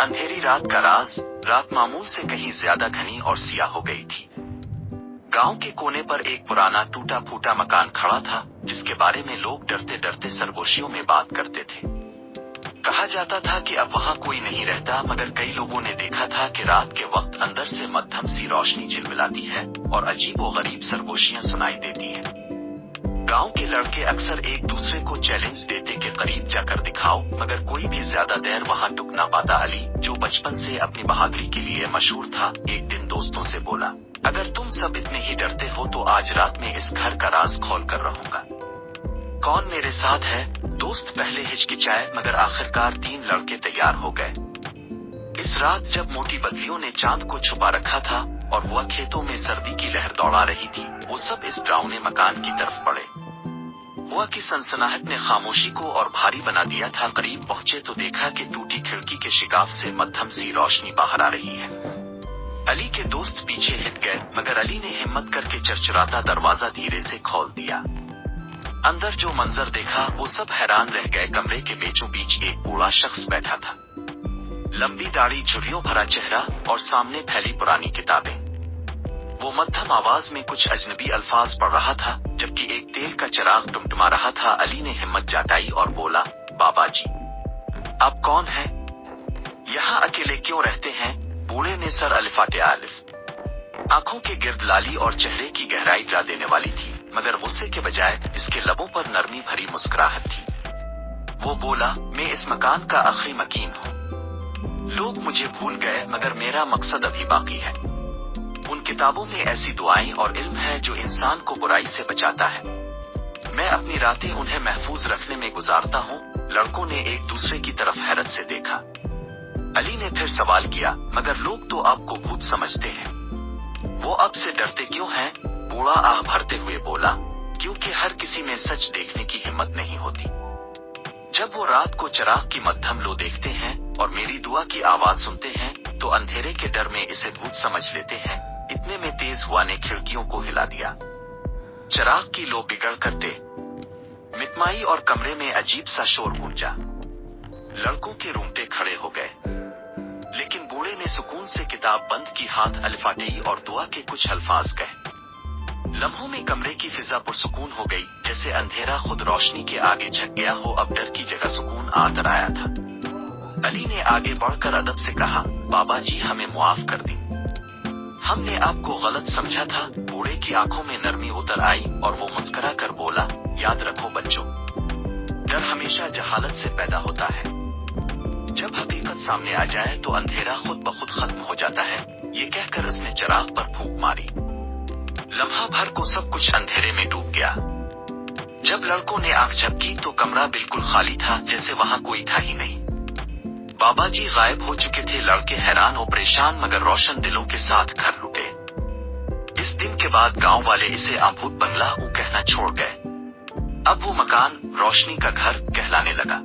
अंधेरी रात का राज। रात मामूल से कहीं ज्यादा घनी और सियाह हो गई थी। गांव के कोने पर एक पुराना टूटा फूटा मकान खड़ा था, जिसके बारे में लोग डरते डरते सरगोशियों में बात करते थे। कहा जाता था कि अब वहां कोई नहीं रहता, मगर कई लोगों ने देखा था कि रात के वक्त अंदर से मध्यम सी रोशनी झिलमिलाती है और अजीब व गरीब सरगोशियां सुनाई देती हैं। गांव के लड़के अक्सर एक दूसरे को चैलेंज देते कि करीब जाकर दिखाओ, मगर कोई भी ज्यादा देर वहां टुक ना पाता। अली, जो बचपन से अपनी बहादुरी के लिए मशहूर था, एक दिन दोस्तों से बोला, अगर तुम सब इतने ही डरते हो तो आज रात में इस घर का राज खोल कर रहूंगा। कौन मेरे साथ है? दोस्त पहले हिचकिचाए, मगर आखिरकार 3 लड़के तैयार हो गए। इस रात जब मोटी बदलियों ने चांद को छुपा रखा था और वह खेतों में सर्दी की लहर दौड़ा रही थी, वो सब इस डरावने मकान की तरफ बढ़े। हुआ कि सनसनाहट ने खामोशी को और भारी बना दिया था। करीब पहुंचे तो देखा कि टूटी खिड़की के शिगाफ से मध्यम सी रोशनी बाहर आ रही है। अली के दोस्त पीछे हट गए, मगर अली ने हिम्मत करके चरचराता दरवाजा धीरे से खोल दिया। अंदर जो मंजर देखा वो सब हैरान रह गए। कमरे के बीचों बीच एक बूढ़ा शख्स बैठा था, लंबी दाढ़ी, झुर्रियों भरा चेहरा और सामने फैली पुरानी किताबें। वो मध्यम आवाज में कुछ अजनबी अल्फाज पढ़ रहा था, जबकि एक तेल का चिराग टुमटुमा रहा था। अली ने हिम्मत जुटाई और बोला, बाबा जी, आप कौन हैं? यहाँ अकेले क्यों रहते हैं? बूढ़े ने सर अलिफाटे आलिफ। आंखों के गिर्द लाली और चेहरे की गहराई डरा देने वाली थी, मगर गुस्से के बजाय इसके लबों पर नरमी भरी मुस्कुराहट थी। वो बोला, मैं इस मकान का आखिरी मकीन हूँ। लोग मुझे भूल गए, मगर मेरा मकसद अभी बाकी है। उन किताबों में ऐसी दुआएं और इल्म है जो इंसान को बुराई से बचाता है। मैं अपनी रातें उन्हें महफूज रखने में गुजारता हूँ। लड़कों ने एक दूसरे की तरफ हैरत से देखा। अली ने फिर सवाल किया, मगर लोग तो आपको भूत समझते हैं, वो अब से डरते क्यों हैं? बूढ़ा आह भरते हुए बोला, क्योंकि हर किसी में सच देखने की हिम्मत नहीं होती। जब वो रात को चिराग की मध्यम लो देखते हैं और मेरी दुआ की आवाज सुनते हैं, तो अंधेरे के डर में इसे भूत समझ लेते हैं। इतने में तेज हुआ ने खिड़कियों को हिला दिया। चिराग की लो बिगड़ करते मिटमाई और कमरे में अजीब सा शोर गूंजा। लड़कों के रूंगटे खड़े हो गए, लेकिन बूढ़े ने सुकून से किताब बंद की, हाथ अलिफाटेई और दुआ के कुछ अल्फाज कहे। लम्हों में कमरे की फिजा पुरसुकून हो गई, जैसे अंधेरा खुद रोशनी के आगे झक गया हो। अब डर की जगह सुकून आतर आया था। अली ने आगे बढ़कर अदब से कहा, बाबा जी, हमें मुआफ कर दी, हमने आपको गलत समझा था। बूढ़े की आंखों में नरमी उतर आई और वो मुस्कुरा कर बोला, याद रखो बच्चों, डर हमेशा जहालत से पैदा होता है। जब हकीकत सामने आ जाए तो अंधेरा खुद ब खुद खत्म हो जाता है। ये कहकर उसने चिराग पर फूंक मारी। लम्हा भर को सब कुछ अंधेरे में डूब गया। जब लड़कों ने आंख झपकी तो कमरा बिल्कुल खाली था, जैसे वहां कोई था ही नहीं। बाबा जी गायब हो चुके थे। लड़के हैरान और परेशान मगर रोशन दिलों के साथ घर लुटे। इस दिन के बाद गांव वाले इसे आभूत बंगला कहना छोड़ गए। अब वो मकान रोशनी का घर कहलाने लगा।